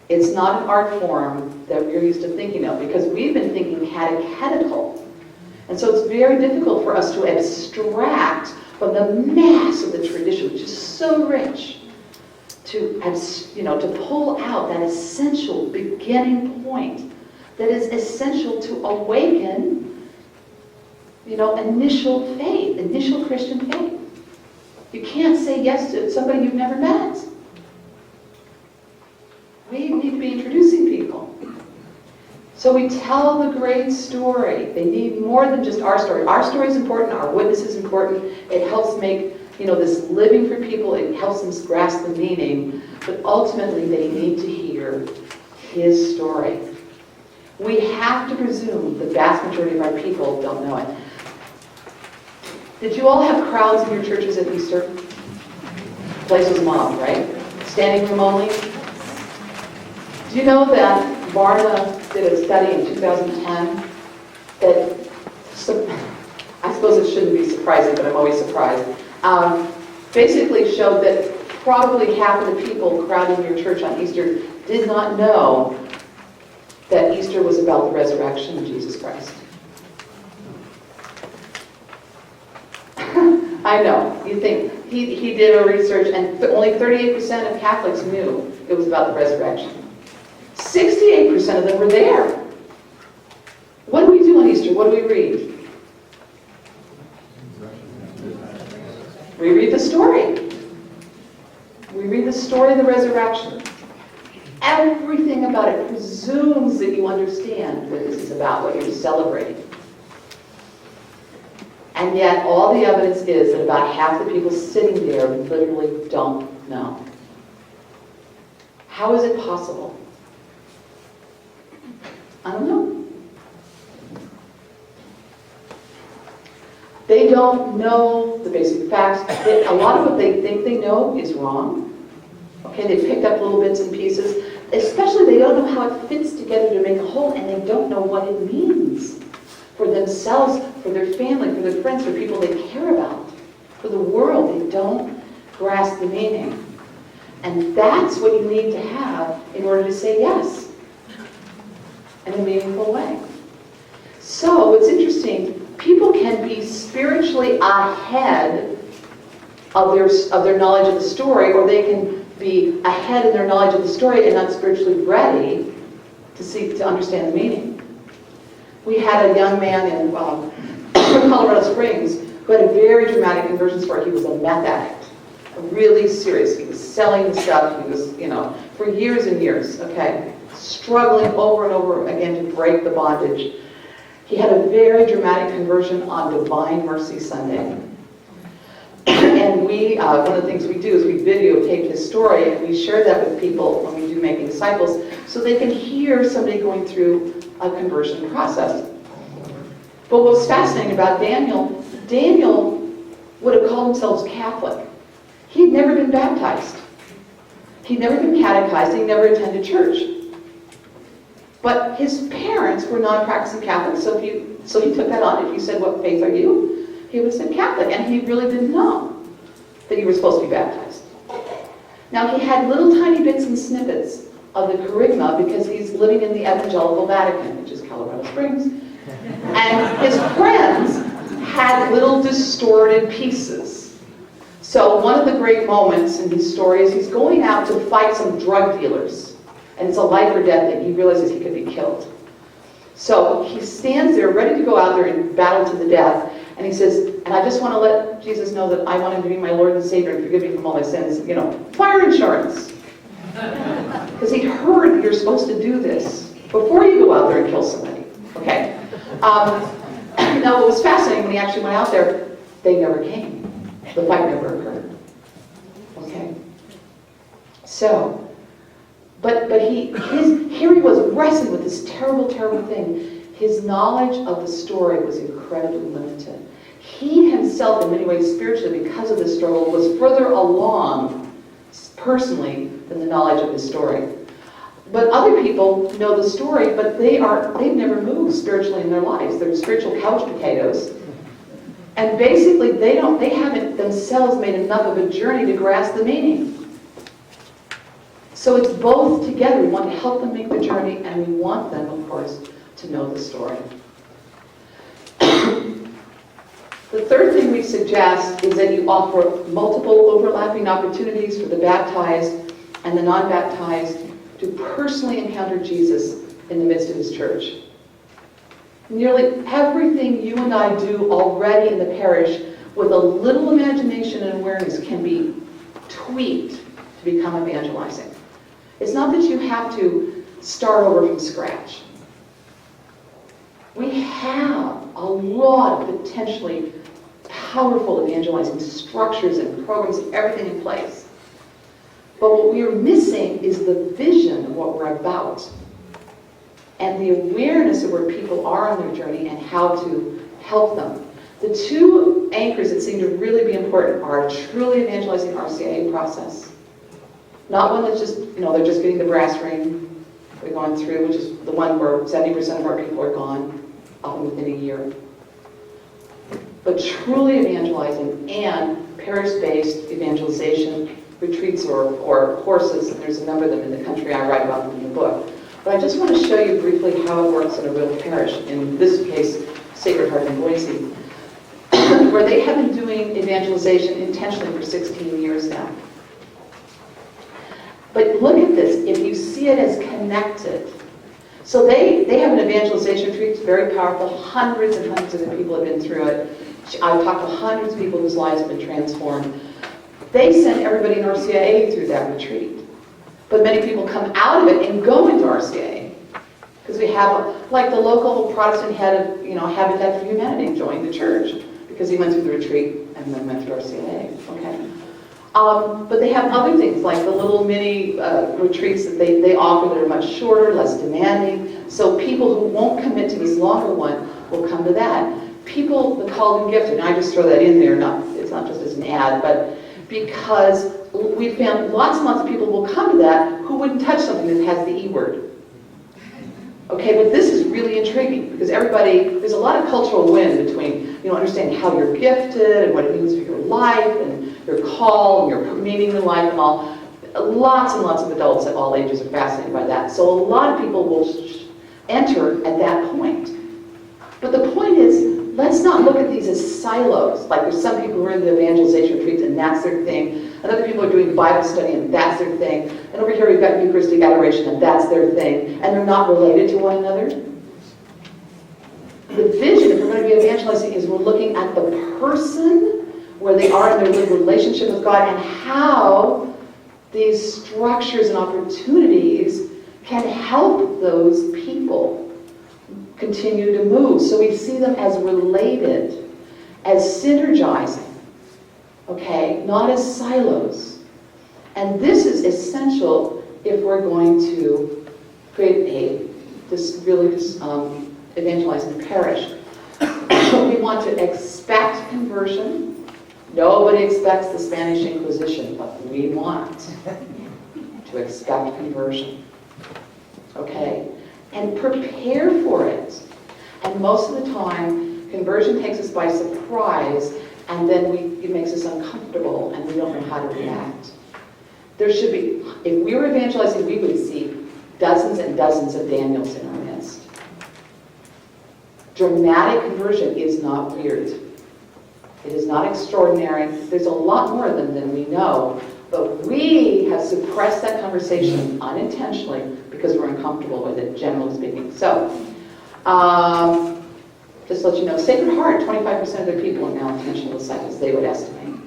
It's not an art form that we're used to thinking of, because we've been thinking catechetical. And so it's very difficult for us to abstract from the mass of the tradition, which is so rich, to pull out that essential beginning point that is essential to awaken, initial faith, initial Christian faith. You can't say yes to somebody you've never met. We need to be introducing people. So we tell the great story. They need more than just our story. Our story is important. Our witness is important. It helps make, this living for people. It helps them grasp the meaning. But ultimately, they need to hear his story. We have to presume the vast majority of our people don't know it. Did you all have crowds in your churches at Easter? The place was mobbed, right? Standing room only? Do you know that Barna did a study in 2010 that, I suppose it shouldn't be surprising, but I'm always surprised, basically showed that probably half of the people crowding your church on Easter did not know that Easter was about the resurrection of Jesus Christ. I know, you think, he did a research and only 38% of Catholics knew it was about the resurrection. 68% of them were there. What do we do on Easter? What do we read? We read the story. We read the story of the resurrection. Everything about it presumes that you understand what this is about, what you're celebrating. And yet all the evidence is that about half the people sitting there literally don't know. How is it possible? I don't know. They don't know the basic facts. A lot of what they think they know is wrong. Okay, they picked up little bits and pieces. Especially they don't know how it fits together to make a whole, and they don't know what it means for themselves, for their family, for their friends, for people they care about, for the world. They don't grasp the meaning. And that's what you need to have in order to say yes in a meaningful way. So what's interesting, people can be spiritually ahead of their knowledge of the story, or they can be ahead in their knowledge of the story and not spiritually ready to understand the meaning. We had a young man in Colorado Springs who had a very dramatic conversion story. He was a meth addict, really serious. He was selling the stuff. He was, for years and years, okay, struggling over and over again to break the bondage. He had a very dramatic conversion on Divine Mercy Sunday. And one of the things we do is we videotape his story, and we share that with people when we do Making Disciples, so they can hear somebody going through a conversion process. But what's fascinating about Daniel would have called himself Catholic. He'd never been baptized. He'd never been catechized. He never attended church. But his parents were non-practicing Catholics, so he took that on. If you said, "What faith are you?" he would have said Catholic, and he really didn't know that you were supposed to be baptized. Now, he had little tiny bits and snippets of the kerygma because he's living in the Evangelical Vatican, which is Colorado Springs. And his friends had little distorted pieces. So one of the great moments in his story is he's going out to fight some drug dealers. And it's a life or death thing. He realizes he could be killed. So he stands there ready to go out there and battle to the death. And he says, "And I just want to let Jesus know that I want him to be my Lord and Savior and forgive me from all my sins. Fire insurance." Because he'd heard you're supposed to do this before you go out there and kill somebody. Okay. Now, what was fascinating when he actually went out there, they never came. The fight never occurred. Okay. So, but here he was wrestling with this terrible, terrible thing. His knowledge of the story was incredibly limited. He himself, in many ways, spiritually, because of this struggle, was further along personally than the knowledge of the story. But other people know the story, but they've never moved spiritually in their lives. They're spiritual couch potatoes. And basically, they haven't themselves made enough of a journey to grasp the meaning. So it's both together. We want to help them make the journey, and we want them, of course, to know the story. The third thing we suggest is that you offer multiple overlapping opportunities for the baptized and the non-baptized to personally encounter Jesus in the midst of his church. Nearly everything you and I do already in the parish with a little imagination and awareness can be tweaked to become evangelizing. It's not that you have to start over from scratch. We have a lot of potentially powerful evangelizing structures and programs and everything in place. But what we are missing is the vision of what we're about and the awareness of where people are on their journey and how to help them. The two anchors that seem to really be important are a truly evangelizing RCIA process. Not one that's just, they're just getting the brass ring we're going through, which is the one where 70% of our people are gone, often within a year. But truly evangelizing and parish-based evangelization retreats or courses, and there's a number of them in the country. I write about them in the book. But I just want to show you briefly how it works in a real parish, in this case, Sacred Heart in Boise, where they have been doing evangelization intentionally for 16 years now. But look at this, if you see it as connected. So they have an evangelization retreat, it's very powerful. Hundreds and hundreds of people have been through it. I've talked to hundreds of people whose lives have been transformed. They send everybody in RCIA through that retreat. But many people come out of it and go into RCIA. Because we have, like the local Protestant head of, Habitat for Humanity joined the church because he went through the retreat and then went through RCIA. Okay. But they have other things like the little mini retreats that they offer that are much shorter, less demanding. So people who won't commit to this longer one will come to that. people, the called and gifted, and I just throw that in there, it's not just as an ad, but because we found lots and lots of people will come to that who wouldn't touch something that has the E word. Okay, but this is really intriguing because there's a lot of cultural wind between, understanding how you're gifted and what it means for your life and your call and your meaning in life and all. Lots and lots of adults at all ages are fascinated by that. So a lot of people will enter at that point. But the point is, let's not look at these as silos. Like there's some people who are in the evangelization retreats and that's their thing. And other people are doing Bible study and that's their thing. And over here we've got Eucharistic adoration and that's their thing. And they're not related to one another. The vision, if we're going to be evangelizing, is we're looking at the person, where they are in their relationship with God, and how these structures and opportunities can help those people continue to move. So we see them as related, as synergizing, okay, not as silos. And this is essential if we're going to create evangelizing parish. We want to expect conversion. Nobody expects the Spanish Inquisition, but we want to expect conversion. Okay? And prepare for it. And most of the time, conversion takes us by surprise, and then it makes us uncomfortable, and we don't know how to react. There should be, if we were evangelizing, we would see dozens and dozens of Daniels in our midst. Dramatic conversion is not weird. It is not extraordinary. There's a lot more of them than we know, but we have suppressed that conversation unintentionally because we're uncomfortable with it, generally speaking. So, just to let you know, Sacred Heart, 25% of their people are now intentional disciples, they would estimate.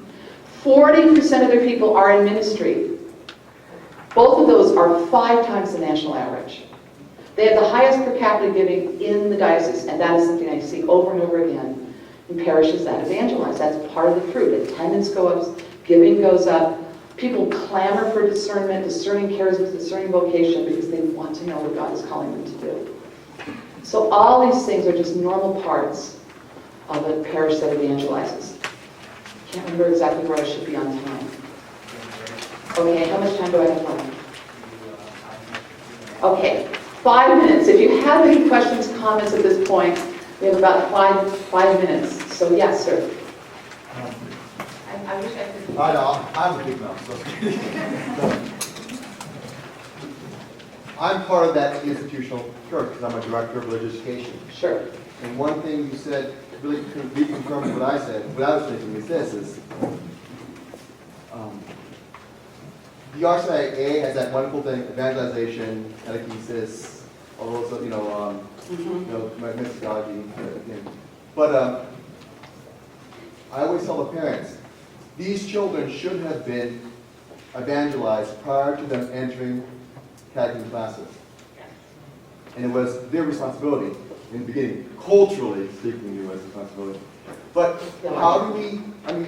40% of their people are in ministry. Both of those are 5 times the national average. They have the highest per capita giving in the diocese, and that is something I see over and over again in parishes that evangelize. That's part of the fruit. Attendance goes up, giving goes up. People clamor for discernment, discerning charisma, discerning vocation, because they want to know what God is calling them to do. So all these things are just normal parts of a parish that evangelizes. Can't remember exactly where I should be on time. Okay, how much time do I have left? Okay, 5 minutes. If you have any questions, comments at this point, we have about five minutes. So yes, sir. I wish I could. I know, I'm a big mouth, so. I'm part of that institutional church because I'm a director of religious education. Sure. And one thing you said really reconfirms what I said. What I was thinking is this: the RCIA has that wonderful thing, evangelization, catechesis, all those, my methodology. But I always tell the parents, these children should have been evangelized prior to them entering catechism classes. And it was their responsibility in the beginning, culturally speaking, it was responsibility. But how do we,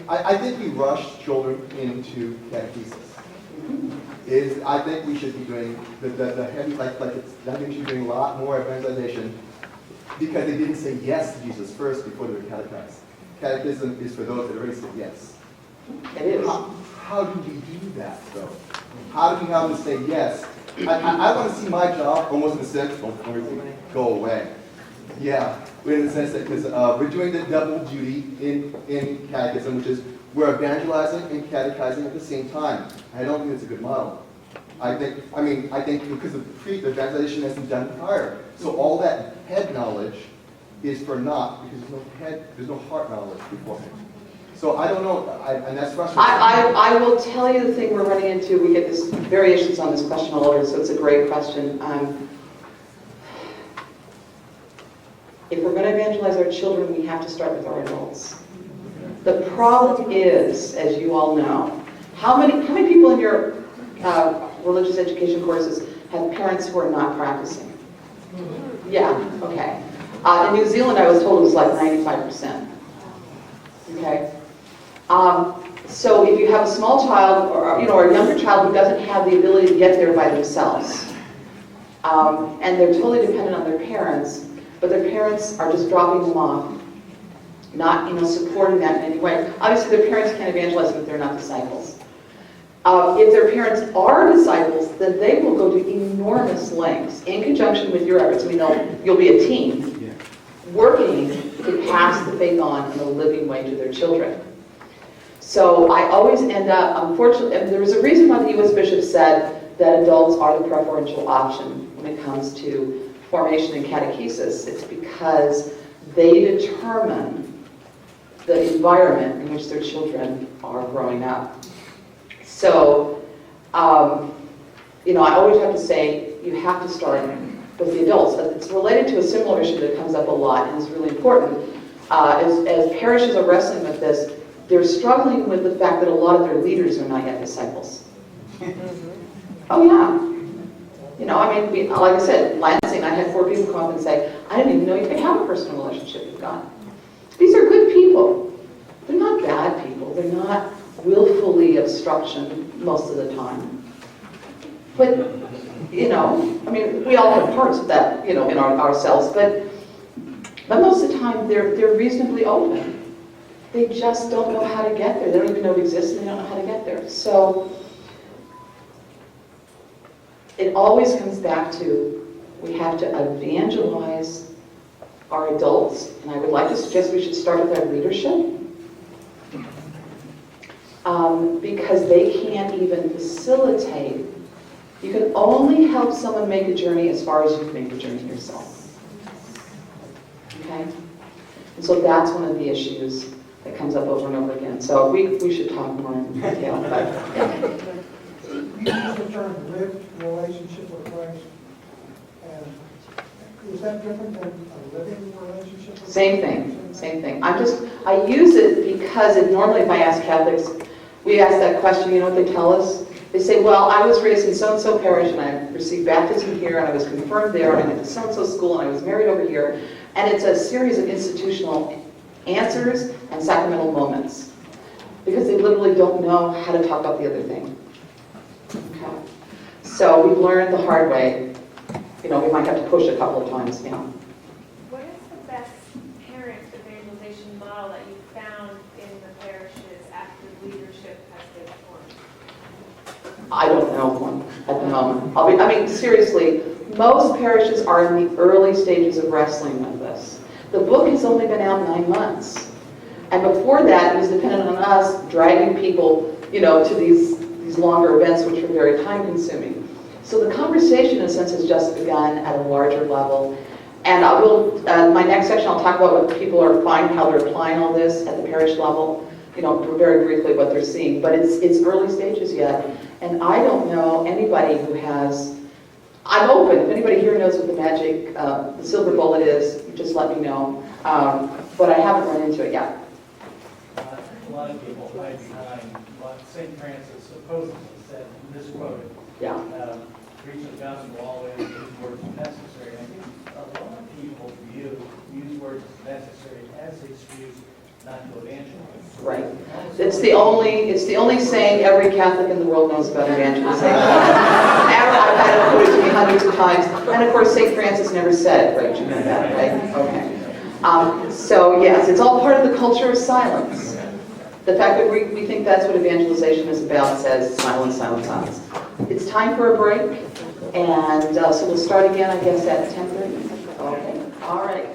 I think we rush children into catechesis. I think we should be doing the heavy, I think we should be doing a lot more evangelization because they didn't say yes to Jesus first before they were catechized. Catechism is for those that already said yes. It is. How do we do that, though? How do we have them say yes? I want to see my job, almost in a sense, go away. Yeah, in the sense that, because we're doing the double duty in catechism, which is we're evangelizing and catechizing at the same time. I don't think it's a good model. I think because the evangelization hasn't done prior. So all that head knowledge is for naught because there's no heart knowledge beforehand. So I don't know, and that's frustrating. I will tell you the thing we're running into. We get this variations on this question all over, so it's a great question. If we're going to evangelize our children, we have to start with our adults. The problem is, as you all know, how many people in your religious education courses have parents who are not practicing? Yeah, okay. In New Zealand, I was told it was like 95%. Okay? So if you have a small child or a younger child who doesn't have the ability to get there by themselves, and they're totally dependent on their parents, but their parents are just dropping them off, not, supporting that in any way. Obviously, their parents can't evangelize them if they're not disciples. If their parents are disciples, then they will go to enormous lengths in conjunction with your efforts. You'll be a team working to pass the faith on in a living way to their children. So I always end up, unfortunately, and there was a reason why the U.S. bishop said that adults are the preferential option when it comes to formation and catechesis. It's because they determine the environment in which their children are growing up. So, I always have to say, you have to start with the adults. It's related to a similar issue that comes up a lot and is really important. As parishes are wrestling with this, they're struggling with the fact that a lot of their leaders are not yet disciples. Oh yeah. Like I said, Lansing, I had 4 people come up and say, I didn't even know you could have a personal relationship with God. These are good people. They're not bad people. They're not willfully obstruction most of the time. But, we all have parts of that, in ourselves, but most of the time they're reasonably open. They just don't know how to get there. They don't even know it exists, and they don't know how to get there. So it always comes back to, we have to evangelize our adults, and I would like to suggest we should start with our leadership, because they can't even facilitate. You can only help someone make a journey as far as you can make the journey yourself. Okay? And so that's one of the issues that comes up over and over again. So we should talk more in detail. But, yeah. You use the term lived relationship with Christ, and is that different than a living relationship with Same thing. I use it because normally if I ask Catholics, we ask that question, you know what they tell us? They say, well, I was raised in so-and-so parish, and I received baptism here, and I was confirmed there, and I went to so-and-so school, and I was married over here. And it's a series of institutional answers and sacramental moments, because they literally don't know how to talk about the other thing. Okay? So we've learned the hard way. We might have to push a couple of times, What is the best parent evangelization model that you found in the parishes after leadership has been formed? I don't know one at the moment. Seriously, most parishes are in the early stages of wrestling with this. The book has only been out 9 months. And before that, it was dependent on us dragging people, to these longer events, which were very time-consuming. So the conversation, in a sense, has just begun at a larger level. And I will, my next section, I'll talk about what people are finding, how they're applying all this at the parish level. Very briefly what they're seeing. But it's early stages yet. And I don't know anybody who has. I'm open. If anybody here knows what the magic, the silver bullet is, just let me know. But I haven't run into it yet. A lot of people hide behind what St. Francis supposedly said, misquoted. Yeah. Preach the gospel always, use words necessary. I think a lot of people use words necessary as an excuse not to evangelize. Right. It's the only saying every Catholic in the world knows about evangelization. I've had it put it to me hundreds of times. And of course, St. Francis never said it, right? You know that, right? Okay. So yes, it's all part of the culture of silence. The fact that we think that's what evangelization is about says silence, silence, silence. It's time for a break. And so we'll start again, I guess, at 10:30. Okay. All right.